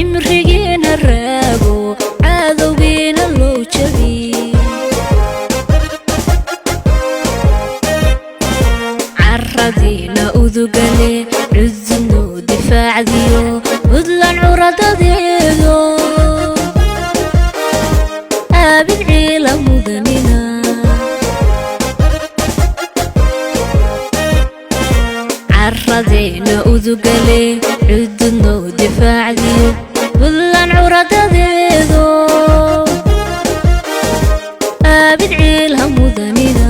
cimrigeena raago cadowgeena loo jabiyo carradiina udugale cududno difaacdiyo budlan curadadeedo aabid ciila mudanina carradiina udugale cududno difaacdiyo budlan curadadeedo aabid ciila mudanina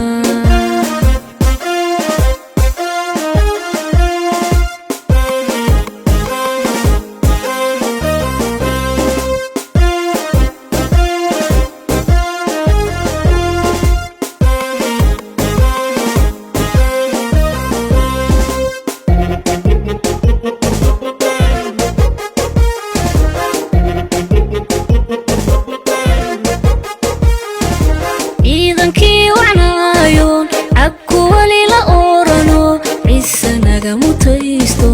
ciidankii wacnaayoon cabku wali la oorano ciise naga mutaysto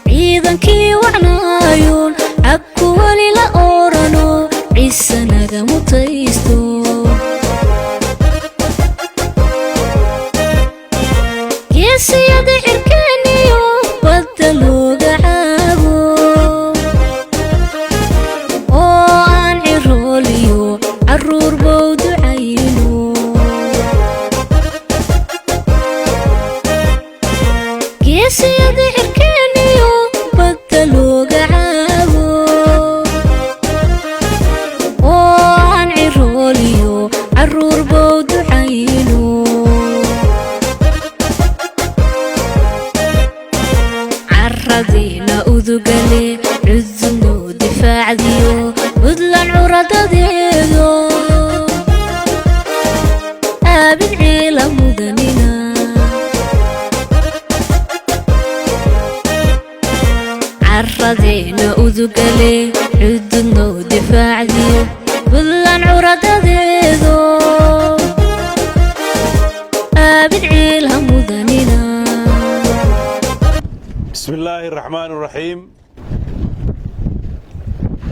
ciidankii wacnaayoon cabku wali la oorano ciise naga mutaysto geesiyada cirkeeniyo badda looga caago carruur bow ducayno geesiyada cirkeeniyo badda looga caago oo aan cirooliyo carruur bow ducayno carradiina udugale cududno difaacdiyo budlan curadadeedo aabid ciila mudanina carradiina udugale cududno difaacdiyo budlan curadadeedo aabid ciila mudanina bismillaahi raxmaani raxiim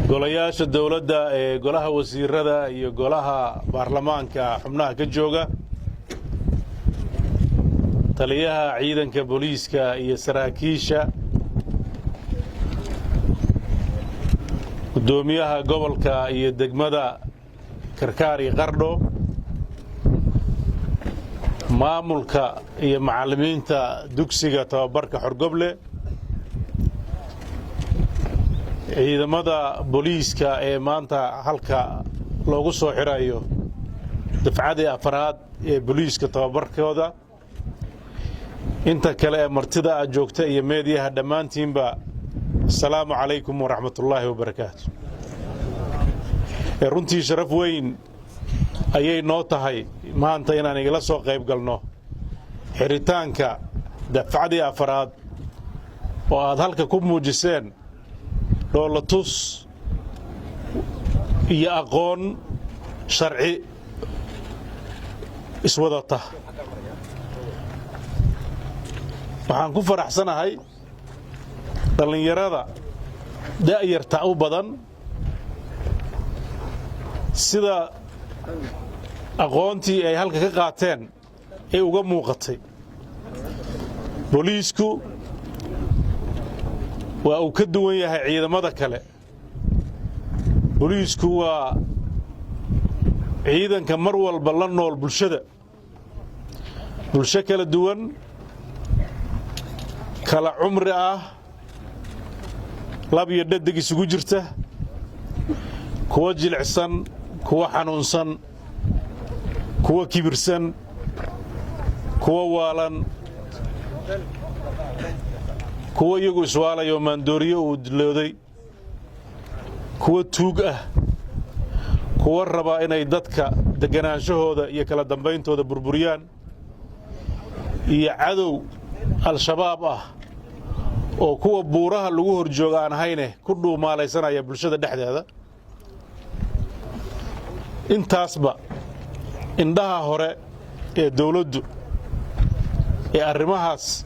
golayaasha dowladda ee golaha wasiirada iyo golaha baarlamaanka xubnaha ka jooga taliyaha ciidanka booliiska iyo saraakiisha gudoomiyaha gobolka iyo degmada Karkaar iyo Qardho maamulka iyo macallimiinta dugsiga tababarka Xorgoble ciidamada booliiska ee maanta halka loogu soo xirayo dafcadii afraad ee booliiska tababarkooda inta kale ee martida aad joogta iyo meediyaha dhammaantiinba assalaamu calaykum waraxmatullaahi wabarakaatu runtii sharaf weyn ayay noo tahay maanta inaan igala soo qayb galno xiritaanka dafcadii afraad oo aad halka ku muujiseen dhoolatus iyo aqoon sharci iswadata waxaan ku faraxsanahay dhallinyarada da'yarta u badan sida aqoontii ay halka ka qaateen ee uga muuqatay booliisku waa uu ka duwan yahay ciidamada kale booliisku waa ciidanka mar walba la nool bulshada bulsho kala duwan kala cumri ah lab iyo dhadig isugu jirta kuwa jilicsan kuwa xanuunsan kuwa kibirsan kuwa waalan kuwa iyagu iswaalayo maandooriyo uu dilooday kuwa tuug ah kuwa raba inay dadka deganaanshahooda iyo kala dambayntooda burburiyaan iyo cadow al-shabaab ah oo kuwa buuraha lagu horjooga aan hayne ku dhuumaalaysanaya bulshada dhexdeeda intaasba indhaha hore ee dawladdu ee arrimahaas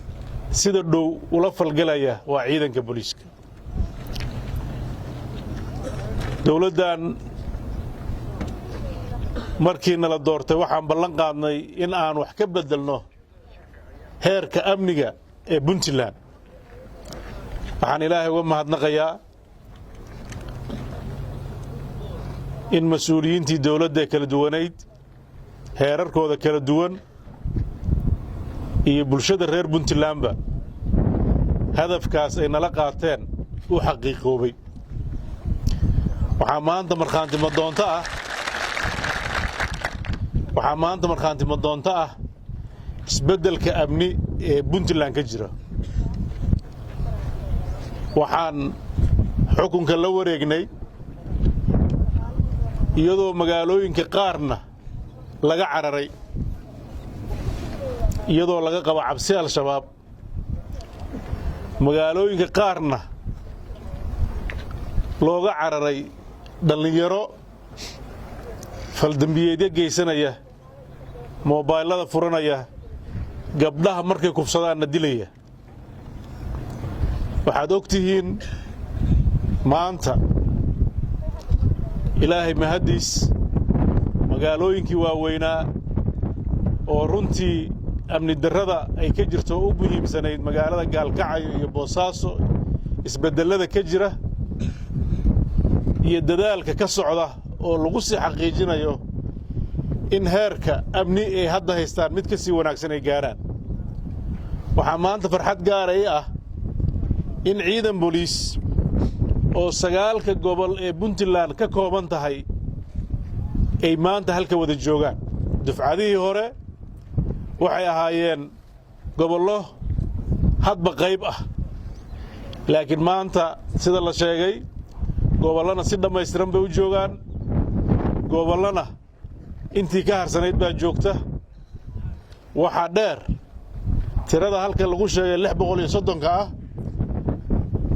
sida dhow ula falgalaya waa ciidanka booliiska. dowladdan markii nala doortay waxaan ballan qaadnay in aan wax ka bedelno heerka amniga ee Puntland. waxaan ilaahay uga mahadnaqayaa in mas'uuliyiintii dowladda kala duwaneyd heerarkooda kala duwan iyo bulshada reer Puntlandba hadafkaas ay nala qaateen u xaqiiqoobay. waxaa maanta markhaanti doonto ah isbeddelka amni ee Puntland ka jira. waxaan xukunka la wareegnay iyadoo magaalooyinka qaarna laga cararay iyadoo laga qabo cabsi al-shabaab, magaalooyinka qaarna looga cararay dhalinyaro faldambiyeedyo geysanaya, moobaylada furanaya, gabdhaha markay kufsadaanna dilaya. waxaad ogtihiin maanta ilaahay mahadiis magaalooyinkii waaweynaa oo runtii amni darrada ay ka jirto u muhiimsanayd magaalada Gaalkacyo iyo Boosaaso isbedelada ka jira iyo dadaalka ka socda oo lagu sii xaqiijinayo in heerka amni ay hadda haystaan mid ka sii wanaagsan ay gaaraan. waxaa maanta farxad gaar ah in ciidan booliis oo 9 gobol ee Puntland ka kooban tahay ay maanta halka wada joogaan. dufcadihii hore waxay ahaayeen gobollo hadba qayb ah, laakiin maanta sida la sheegay gobollana si dhammaystiran bay u joogaan, gobollana intii ka harsanayd baa joogta. waxaa dheer tirada halka lagu sheegay 630 ah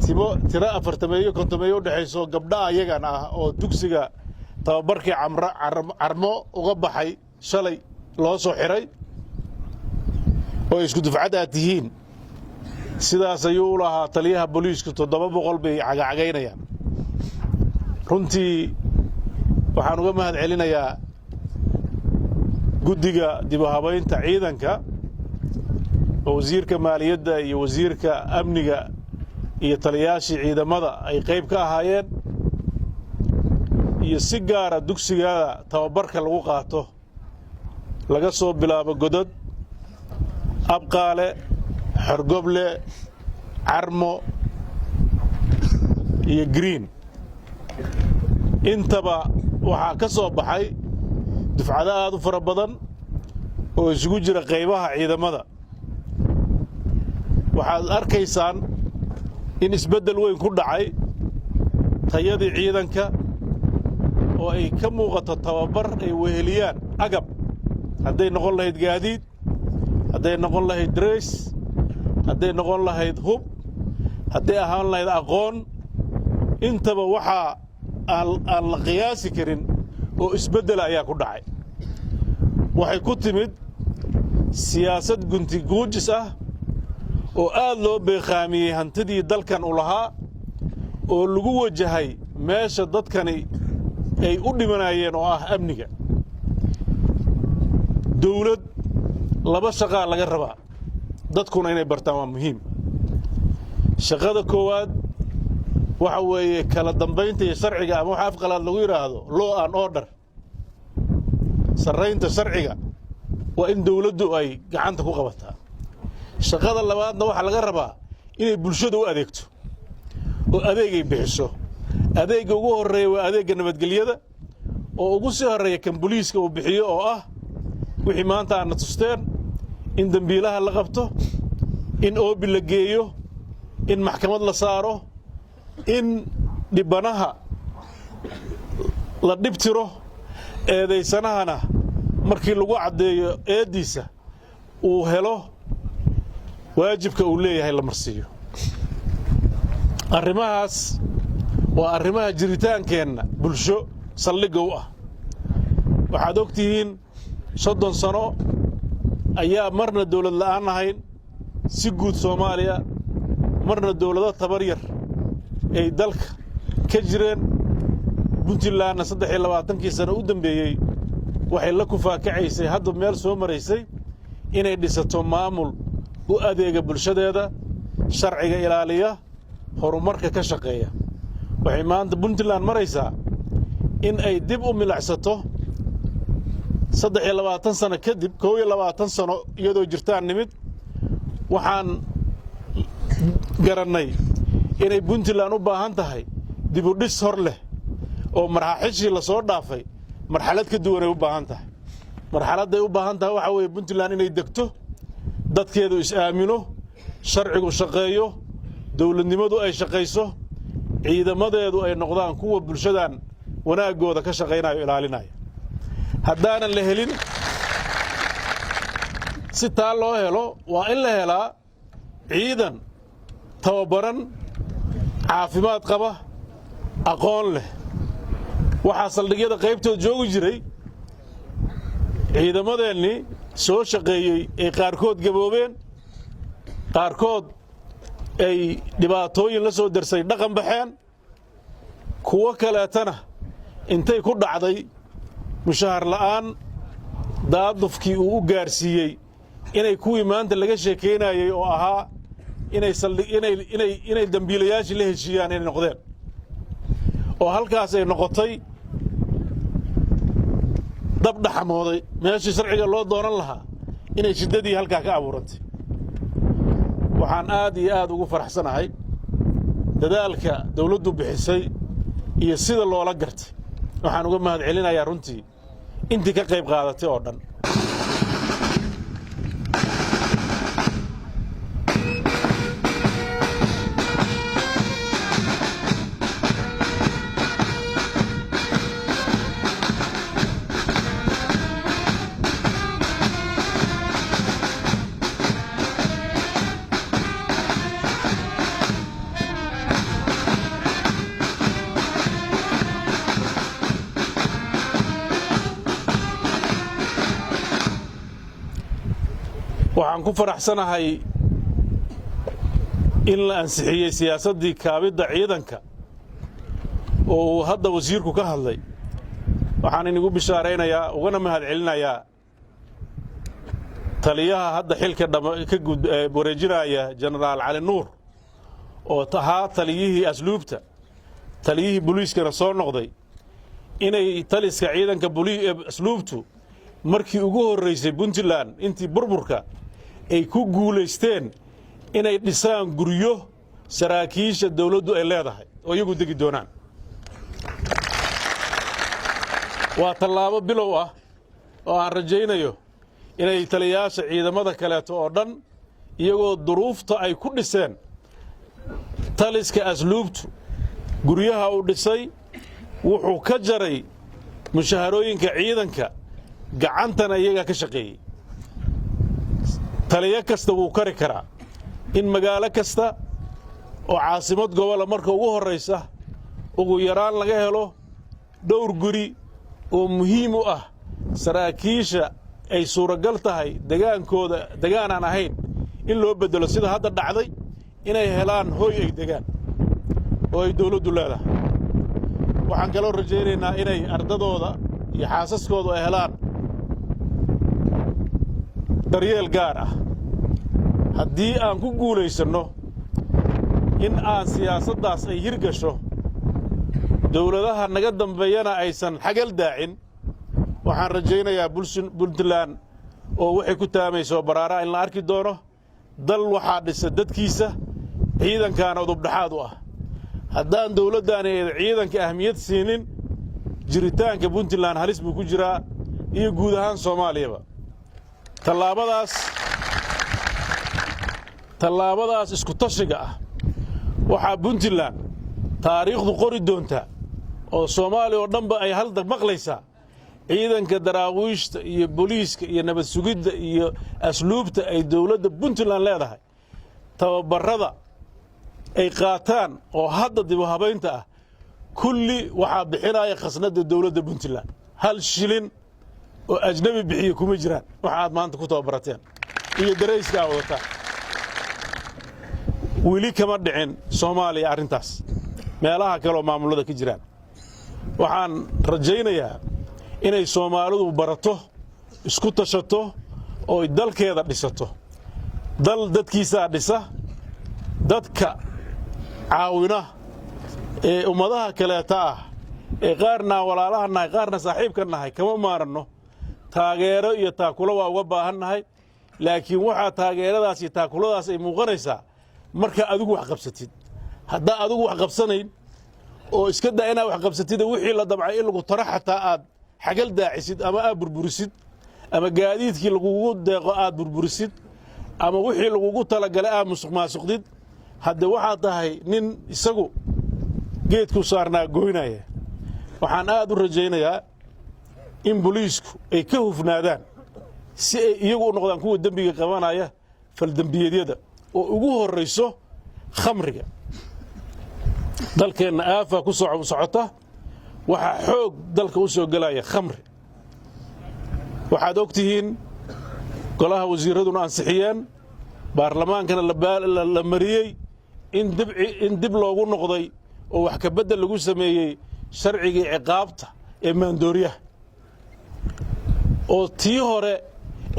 tiro 40 u dhaxayso gabdha ayagana ah oo dugsiga tababarkii carmo uga baxay shalay loo soo xiray oo isku dufcad aad tihiin. sidaas ayuu u lahaa taliyaha booliiska 700 bay cagacagaynayaan. runtii waxaan uga mahad celinayaa guddiga dib u habaynta ciidanka oo wasiirka maaliyadda iyo wasiirka amniga iyo taliyaashii ciidamada ay qayb ka ahaayeen, iyo si gaara dugsigaada tababarka lagu qaato laga soo bilaabo godad, abqaale, xorgoble, carmo iyo green. intaba waxaa ka soo baxay dufcado aad u fara badan oo isugu jira qaybaha ciidamada. waxaad arkaysaan in isbeddel weyn ku dhacay tayadii ciidanka oo ay ka muuqato tababar ay weheliyaan agab, hadday noqon lahayd gaadiid, hadday noqon lahayd dress, hadday noqon lahayd hub, hadday ahaan lahayd aqoon. intaba waxaa aan la qiyaasi karin oo isbeddela ayaa ku dhacay. waxay ku timid siyaasad gunti guujis ah oo aad loo beeqaamiyey hantidii dalkan u lahaa oo lagu wajahay meesha dadkani ay u dhimanayeen oo ah amniga. dawlad laba shaqaa laga rabaa, dadkuna inay bartaan waa muhiim. shaqada koowaad waxa weeye kala dambaynta iyo sharciga, ama waxa afqalaad lagu yiraahdo law and order. sarreynta sharciga waa in dawladdu ay gacanta ku qabataa. shaqada labaadna waxa laga rabaa inay bulshada u adeegto oo adeegay bixiso. adeega ugu horeeya waa adeega nabadgelyada oo ugu sii horeeya kan booliiska uu bixiyo oo ah wixii maanta aan tusteen in dambiilaha la qabto, in oobi la geeyo, in maxkamad la saaro, in dhibanaha la dhibtiro, eedaysanahana markii lagu caddeeyo eediisa uu helo waajibka uu leeyahay la marsiiyo. arrimahaas waa arrimaha jiritaankeenna bulsho saldhigga u ah. waxaad ogtihiin 30 sano ayaa marna dawlad la'aan ahayn, si guud Soomaaliya marna dawlado tabar yar ay dalka ka jireen Puntland 23 sano u dambeeyay waxay la kufaakacaysay hadda meel soo maraysay inay dhisato maamul u adeega bulshadeeda sharciga ilaaliya horumarka ka shaqeeya waxay maanta Puntland maraysaa in ay dib u milacsato 23 sano kadib 22 sano iyadoo jirtaan nimid waxaan garanay inay Puntland u baahan tahay dib u dhis hor leh oo marxalashii la soo dhaafay marxalad ka duwan ay u baahan tahay marxaladday u baahan tahay waxa weeye Puntland inay degto dadkeedu is aamino sharcigu shaqeeyo dawladnimadu ay shaqeyso ciidamadeedu ay noqdaan kuwa bulshadan wanaagooda ka shaqeynayo ilaalinaya haddaanan la helin si taa loo helo waa in la helaa ciidan tababaran caafimaad qaba aqoon leh waxaa saldhigyada qaybtood joogi jiray ciidamadeennii soo shaqeeyey ee qaarkood gaboobeen qaarkood ay dhibaatooyin la soo darsay dhaqan baxeen kuwa kaleetana intay ku dhacday mushahar la'aan daadufkii uu u gaarsiiyey inay kuwii maanta laga sheekeynayay oo ahaa inay dambiilayaashii la heshiiyaan inay noqdeen oo halkaas ay noqotay dab dhaxamooday meeshii sharciga loo doonan lahaa inay shiddadii halkaa ka abuurantay waxaan aad iyo aad ugu faraxsanahay dadaalka dawladdu bixisay iyo sida loola gartay waxaan uga mahad celinayaa runtii intii ka qayb qaadatay oo dhan waxaan ku faraxsanahay in la ansixiyey siyaasaddii kaabidda ciidanka oo uu hadda wasiirku ka hadlay waxaan inigu bishaaraynayaa ugana mahad celinayaa taliyaha hadda xilka wareejinaya jenaraal cali nuur oo ahaa taliyihii asluubta taliyihii booliiskana soo noqday inay taliska ciidanka asluubtu markii ugu horraysay Puntland intii burburka ay ku guulaysteen inay dhisaan guryo saraakiisha dawladdu ay leedahay oo iyagu degi doonaan waa tallaabo bilow ah oo aan rajaynayo inay taliyaasha ciidamada kaleeto oo dhan iyagoo duruufta ay ku dhiseen taliska asluubtu guryaha uu dhisay wuxuu ka jaray mushaharooyinka ciidanka gacantana iyaga ka shaqeeyey taliya kasta wuu kari karaa in magaalo kasta oo caasimad gobola marka ugu horraysa ugu yaraan laga helo dhowr guri oo muhiim u ah saraakiisha ay suuragal tahay degaankooda degaan aan ahayn in loo bedelo sida hadda dhacday inay helaan hooy ay degaan oo ay dawladdu leedahay waxaan kaloo rajaynaynaa inay ardadooda iyo xaasaskoodu ay helaan daryeel gaar ah haddii aan ku guulaysanno in aan siyaasaddaas ay hirgasho dawladaha naga dambeeyana aysan xagal daacin waxaan rajaynayaa Puntland oo waxay ku taamayso baraara in la arki doono dal waxaa dhisa dadkiisa ciidankaana udubdhaxaad u ah haddaan dawladdaani ciidanka ahmiyad siinin jiritaanka Puntland halis buu ku jiraa iyo guud ahaan Soomaaliyaba tallaabadaas isku tashiga ah waxaa Puntland taariikhdu qori doontaa oo Soomaaliya oo dhanba ay hal dag maqlaysaa ciidanka daraawiishta iyo booliiska iyo nabad sugidda iyo asluubta ay dawladda Puntland leedahay tababarada ay qaataan oo hadda dib u habaynta ah kulli waxaa bixinaya khasnada dawladda Puntland hal shilin oo ajnabi bixiyo kuma jiraan waxa aad maanta ku tababarateen iyo dareyska wadataa weli kama dhicin Soomaaliya arrintaas meelaha kale oo maamulada ka jiraan waxaan rajaynayaa inay Soomaalidu barato isku tashato oo dalkeeda dhisato dal dadkiisa dhisa dadka caawina ee ummadaha kale taa ee qaarna walaalahana qaarna saaxiibkanahay kama maarano taageero iyo taakulo waa uga baahannahay laakiin waxa taageeradaas iyo taakuladaas ay muuqanaysaa marka adigu wax qabsatid hadda adigu wax qabsanayn oo iska daa inaad wax qabsatid wixii la dabcay in lagu taraxata aad xagal daacisid ama aad burburisid ama gaadiidkii lagugu deeqo aad burburisid ama wixii lagugu talagalay aad musuqmaasuqdid hadda waxa tahay nin isagu geedku saarnaa goynaya waxaan aad u rajaynayaa in booliisku ay ka hufnaadaan si ay iyagu u noqdaan kuwa dambiga qabanaya fal dambiyeedyada oo ugu horeyso khamriga dalkeena aafa ku socota waxa xoog dalka u soo galaya khamri waxaad ogtihiin golaha wasiiraduna ansixiyeen baarlamaankana la mariyay in dib loogu noqday oo wax ka bedel lagu sameeyay sharciga ciqaabta ee maandooriyaha oo tii hore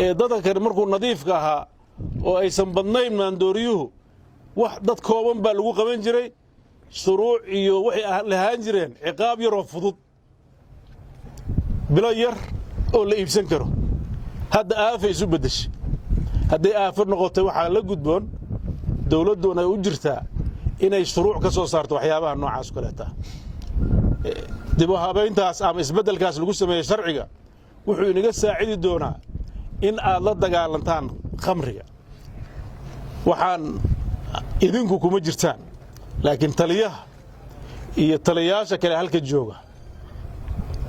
ee dadka kale markuu nadiifka ahaa oo aysan badnayn maandooriyuhu wax dad kooban baa lagu qaban jiray shuruuc iyo waxay lahaan jireen ciqaab yar oo fudud bilo yar oo la iibsan karo hadda aafay isu bedeshay hadday aafad noqotay waxaa la gudboon dawladuna ay u jirtaa inay shuruuc ka soo saarto waxyaabaha noocaas kaleeta dib u habeyntaas ama isbedelkaas lagu sameeyay sharciga wuxuu inaga saacidi doonaa in aad la dagaalantaan khamriga waxaan idinku kuma jirtaan laakiin taliyaha iyo taliyaasha kale halka jooga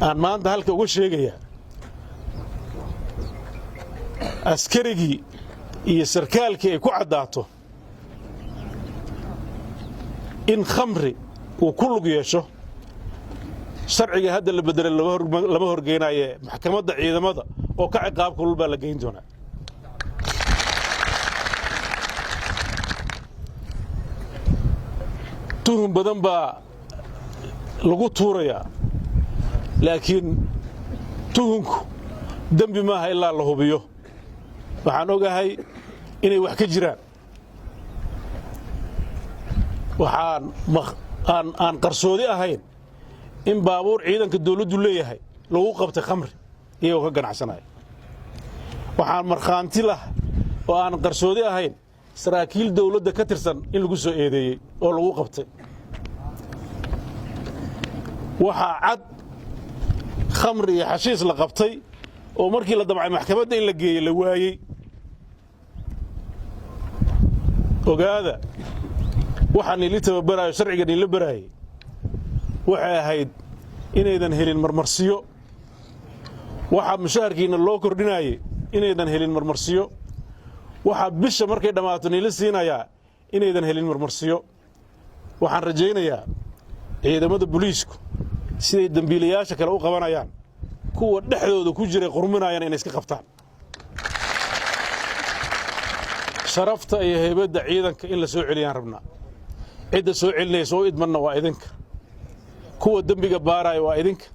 aan maanta halka uga sheegayaa askarigii iyo sarkaalkii ay ku caddaato in khamri uu ku lug yeesho sharciga hadda la bedelay lama horgeynayo maxkamadda ciidamada oo ka ciqaab kulul baa la geyn doonaa tuhun badan baa lagu tuurayaa laakiin tuhunku dembi maaha ilaa la hubiyo waxaan ogahay inay wax ka jiraan aan qarsoodi ahayn in baabuur ciidanka dawladdu leeyahay lagu qabtay khamri iyagoo ka ganacsanaya waxaan markhaanti lah oo aan qarsoodi ahayn saraakiil dawladda ka tirsan in lagu soo eedeeyey oo lagu qabtay waxaa cad khamri iyo xashiis la qabtay oo markii la damcay maxkamadda in la geeyey la waayey ogaada waxaan ili tababarayo sharcigan ila baraayay waxay ahayd inaydan helin marmarsiyo waxa mushaharkiina loo kordhinayay inaydan helin marmarsiyo waxa bisha markay dhamaato nila siinayaa inaydan helin marmarsiyo waxaan rajaynayaa ciidamada booliisku siday dambiilayaasha kale u qabanayaan kuwa dhexdooda ku jiray qurminayaan inay iska qabtaan sharafta iyo heybadda ciidanka in la soo celiyaan rabnaa cidda soo celinaysa oo idmanna waa idinka kuwa dembiga baaraya waa idinka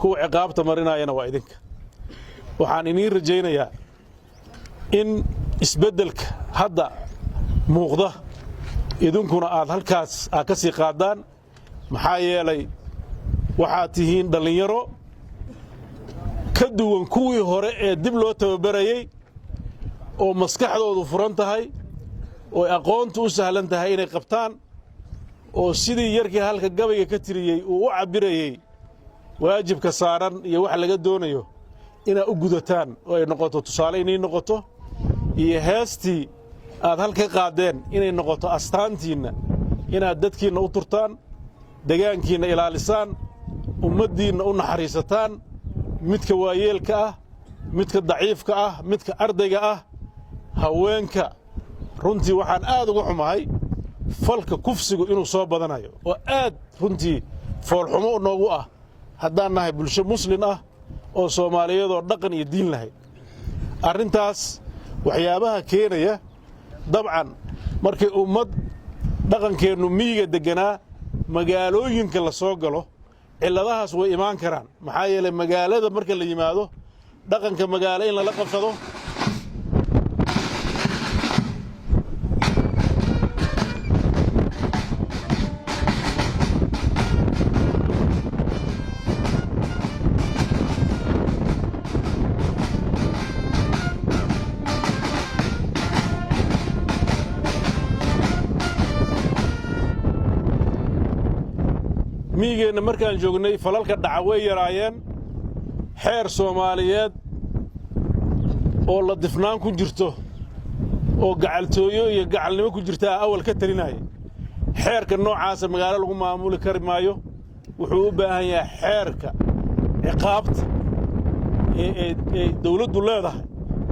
kuwa ciqaabta marinayana waa idinka waxaan iniin rajaynayaa in isbeddelka hadda muuqda idinkuna aad halkaas ka sii qaadaan maxaa yeelay waxaad tihiin dhallinyaro ka duwan kuwii hore ee dib loo tababarayey oo maskaxdoodu furan tahay oo aqoontu u sahlan tahay inay qabtaan oo sidii yarkii halka gabayga ka tiriyey uu u cabbirayey waajibka saaran iyo wax laga doonayo inaad u gudataan oo ay noqoto tusaale inay noqoto iyo heestii aad halka qaadeen inay noqoto astaantiinna inaad dadkiinna u turtaan degaankiinna ilaalisaan ummaddiinna u naxariisataan midka waayeelka ah midka daciifka ah midka ardayga ah haweenka runtii waxaan aad uga xumahay falka kufsigu inuu soo badanayo oo aad runtii foolxumo noogu ah haddaan nahay bulsho muslin ah oo Soomaaliyeedoo dhaqan iyo diin lahayd arrintaas waxyaabaha keenaya dabcan markay ummad dhaqankeennu miyiga deganaa magaalooyinka la soo galo cilladahaas way imaan karaan maxaa yeelay magaalada marka la yimaado dhaqanka magaalo in lala qabsado miigeenna markaan joognay falalka dhaca way yaraayeen xeer Soomaaliyeed oo la difnaan ku jirto oo gacaltooyo iyo gacalnimo ku jirta awal ka talinaya xeerka noocaas magaalo lagu maamuli kari maayo wuxuu u baahan yahay xeerka ciqaabta ee dawladdu leedahay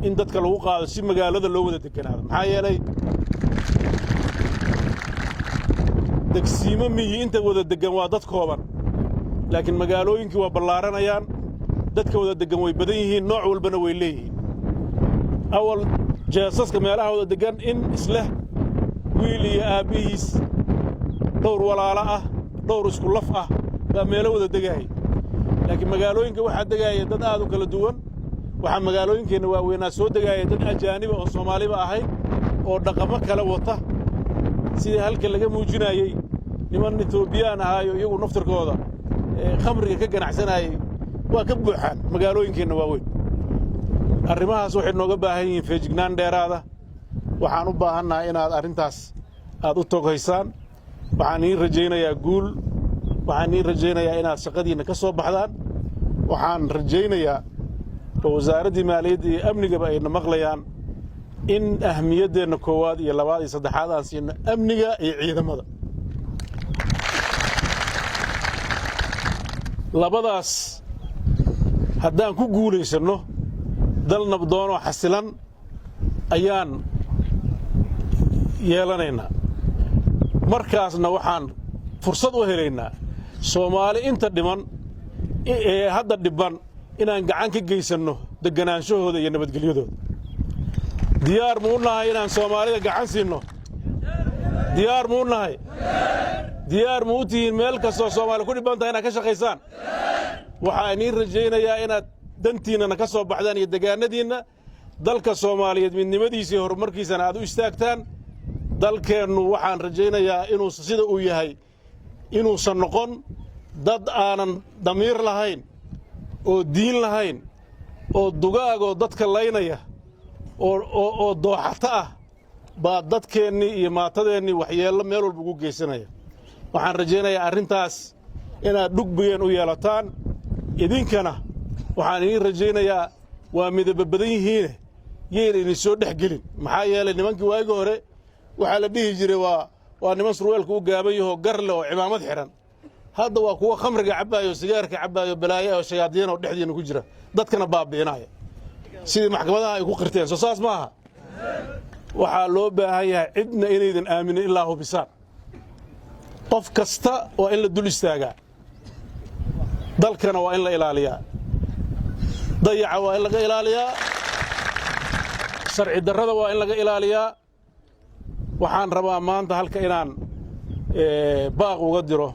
in dadka lagu qaado si magaalada loo wada deganaado maxaa yeelay degsiimo miyi inta wada degan waa dad kooban laakiin magaalooyinkii waa ballaaranayaan dadka wada degan way badan yihiin nooc walbana way leeyihiin awal jeesaska meelaha wada degan in isleh wiil iyo aabihiis dhowr walaalo ah dhowr isku laf ah baa meelo wada degaayay laakiin magaalooyinka waxaa degaaya dad aad u kala duwan waxaa magaalooyinkeenna waaweynaa soo degaaya dad ajaaniba oo Soomaaliba ahayd oo dhaqamo kala wata sidii halka laga muujinayay niman Etoobiyaan ahaayo iyagu naftarkooda khamriga ka ganacsanayay waa ka buuxaan magaalooyinkeenna waaweyn arrimahaas waxay nooga baahan yihiin feejignaan dheeraada waxaan u baahannahay inaad arrintaas aad u togaysaan waxaan idin rajaynayaa guul waxaan idin rajaynayaa inaad shaqadiinna ka soo baxdaan waxaan rajaynayaa oo wasaaraddii maaliyadda iyo amnigaba ayna maqlayaan in ahmiyaddeenna koowaad iyo labaad iyo saddexaad aan siino amniga iyo ciidamada labadaas haddaan ku guulaysanno dal nabdoonoo xasilan ayaan yeelanaynaa markaasna waxaan fursad u helaynaa Soomaali inta dhiman ee hadda dhiban inaan gacan ka geysanno deganaanshahooda iyo nabadgelyadooda diyaar mu nahay inaan Soomaalida gacan siino diyaar mu nahay diyaar mu tihiin meel kastoo Soomaali ku dhiban tahay inaad ka shaqaysaan waxaan idin rajaynayaa inaad dantiinana ka soo baxdaan iyo degaanadiinna dalka Soomaaliyeed midnimadiisa iyo horumarkiisana aad u istaagtaan dalkeennu waxaan rajaynayaa inuu sida uu yahay inuusan noqon dad aanan damiir lahayn oo diin lahayn oo dugaagoo dadka laynaya oo dooxata ah baa dadkeennii iyo maatadeennii waxyeello meel walba ugu geysanaya waxaan rajaynayaa arrintaas inaad dhugbigeen u yeelataan idinkana waxaan idin rajaynayaa waa midaba badan yihiin yeen idin soo dhex gelin maxaa yeelay nimankii waagi hore waxaa la dhihi jiray waa niman surweelka u gaaban yaho garle oo cimaamad xiran hadda waa kuwa khamriga cabaayo sigaarka cabaayo balaayo oo shayaadiin oo dhexdiina ku jira dadkana baabiinaya sidii maxkamadaha ay ku qirteen soo saas maaha waxaa loo baahan yahay cidna inaydan aaminin ilaa hubisaan qof kasta waa in la dul istaagaa dalkana waa in la ilaaliyaa dayaca waa in laga ilaaliyaa sharci darrada waa in laga ilaaliyaa waxaan rabaa maanta halka inaan baaq uga diro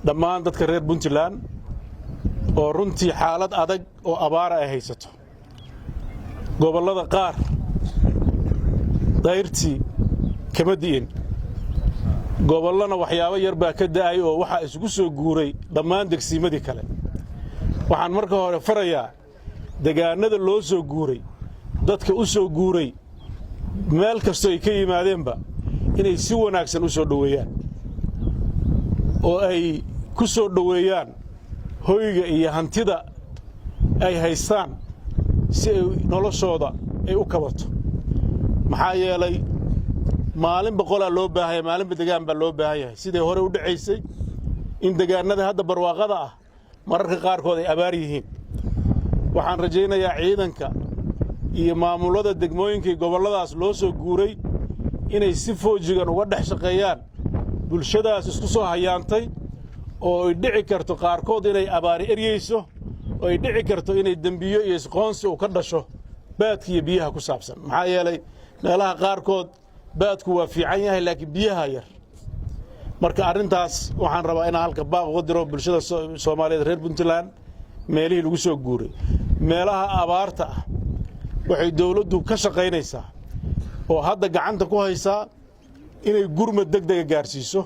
dhammaan dadka reer Puntland oo runtii xaalad adag oo abaar ay haysato gobollada qaar dayrtii kama diin gobollana waxyaabo yar baa ka da'ay oo waxa isugu soo guuray dhammaan degsiimadii kale waxaan marka hore farayaa degaanada loo soo guuray dadka u soo guuray meel kastoo ay ka yimaadeenba inay si wanaagsan u soo dhoweeyaan oo ay ku soo dhoweeyaan hoyga iyo hantida ay haystaan si ay noloshooda ay u kabato maxaa yeelay maalin boqolaa loo baahan yahay maalinba degaan baa loo baahan yahay siday hore u dhacaysay in degaanada hadda barwaaqada ah mararka qaarkood ay abaar yihiin waxaan rajaynayaa ciidanka iyo maamulada degmooyinka iyo gobolladaas loo soo guuray inay si foojigan uga dhex shaqeeyaan bulshadaas isku soo hayaantay oo ay dhici karto qaarkood inay abaari eryeyso oo ay dhici karto inay dembiyo iyo isqoonsi u ka dhasho baadka iyo biyaha ku saabsan maxaa yeelay meelaha qaarkood baadku waa fiican yahay laakiin biyaha yar marka arrintaas waxaan rabaa inaan halka baaq uga diro bulshada Soomaaliyeed reer Puntland meelihii lagu soo guuray meelaha abaarta ah waxay dawladdu ka shaqaynaysaa oo hadda gacanta ku haysaa inay gurmad degdeg gaarsiiso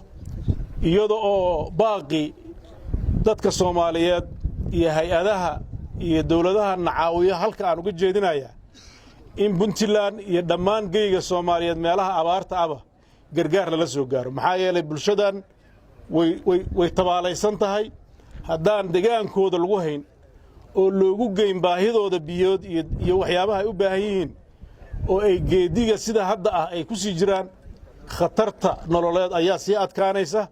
iyadoo oo baaqi dadka Soomaaliyeed iyo hay'adaha iyo dawladaha nacaawiya halka aan uga jeedinaya in Puntland iyo dhammaan geeyga Soomaaliyeed meelaha abaarta aba gargaar la soo gaaro maxaa yeelay bulshadan way tabaalaysan tahay haddaan degaankooda lagu hayn oo loogu geyn baahidooda biyood iyo waxyaabaha ay u baahan yihiin oo ay geediga sida hadda ah ay ku sii jiraan khatarta nololeed ayaa sii adkaanaysa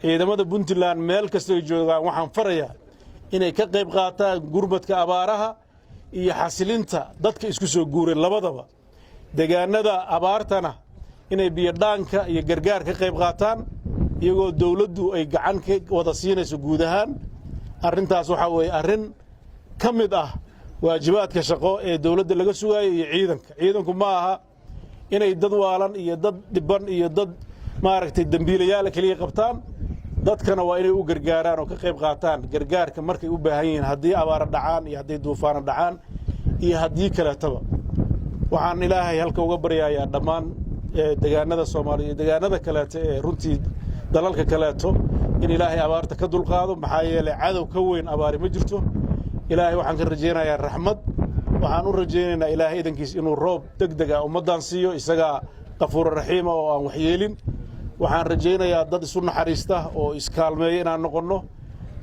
ciidamada Puntland meel kasta ay joogaan waxaan farayaa inay ka qayb qaataan gurmadka abaaraha iyo xasilinta dadka isku soo guuray labadaba deegaanada abaartana inay biyo dhaanka iyo gargaar ka qayb qaataan iyagoo dawladdu ay gacan ka wada siinayso guud ahaan arrintaas waxa weeye arrin ka mid ah waajibaadka shaqo ee dawladda laga sugayo iyo ciidanku ma aha inay dad waalan iyo dad dhiban iyo dad maaragtay dambiilayaal kaliya qabtaan dadkana waa inay u gargaaraan oo ka qayb qaataan gargaarka markay u baahan yihiin haddii abaar dhacaan iyo haddii duufaan dhacaan iyo haddii kale taba waxaan ilaahay halka uga baryayaa dhammaan deegaanada Soomaaliya deegaanada kale ee runtii dalalka kale in ilaahay abaarta ka dulqaado maxaa yeelay cadow ka weyn abaari ma jirto ilaahay waxaan ka rajeynayaa raxmad waxaan u rajeynaynaa ilaahay idankiis inuu roob degdeg ah ummadan siiyo isaga qafuur raxiim oo aan wax yeelin waxaan rajeynayaa dad isu naxariista oo iskaalmeeyo inaan noqono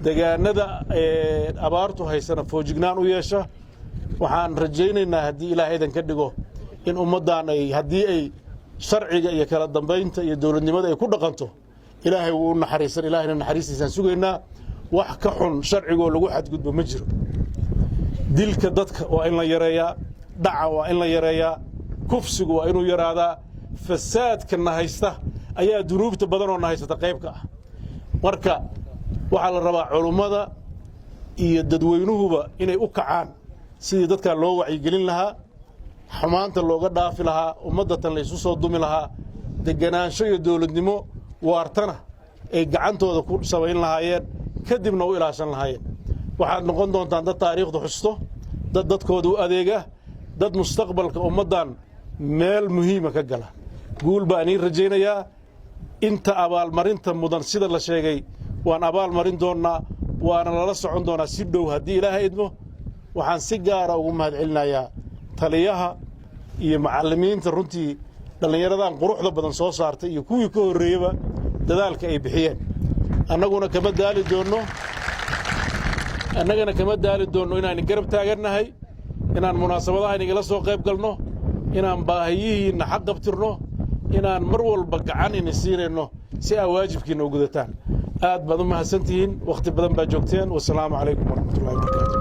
deegaanada abaartu haysana foojignaan u yeesha waxaan rajeynaynaa haddii ilaahay idan ka dhigo in ummadan ay haddii ay sharciga iyo kala dambeynta iyo dawladnimada ay ku dhaqanto ilaahay wuu naxariisan ilaahayna naxariistiisaan sugaynaa wax ka xun sharcigoo lagu xadgudbo ma jiro dilka dadka waa in la yareeyaa dhaca waa in la yareeyaa kufsigu waa inuu yaraadaa fasaadka nahaysta ayaa dunuubta badan oo nahaysata qaybka ah marka waxaa la rabaa culummada iyo dadweynuhuba inay u kacaan sidii dadka loo wacyigelin lahaa xumaanta looga dhaafi lahaa ummadatan la isu soo dumi lahaa deganaansho iyo dawladnimo waartana ay gacantooda ku samayn lahaayeen kadibna u ilaashan lahaayeen waxaad noqon doontaan dad taariikhda xusto dad dadkooda u adeega dad mustaqbalka ummadan meel muhiima ka gala guul baan ii rajaynayaa inta abaalmarinta mudan sida la sheegay waan abaalmarin doonaa waana lala socon doonaa si dhow haddii ilaahay idmo waxaan si gaara ugu mahadcelinayaa taliyaha iyo macallimiinta runtii dhallinyaradan quruxda badan soo saartay iyo kuwii ka horreeyaba dadaalka ay bixiyeen annaguna kama daali doonno inaan garab taagannahay inaan munaasabadaha inagala soo qayb galno inaan baahiyihiinna xaq qabtirno inaan mar walba gacan ina siinayno si aa waajibkiina u gudataan aad baad u mahadsantihiin wakhti badan baa joogteen wasalaamu calaykum waraxmatullahi wabarakaatu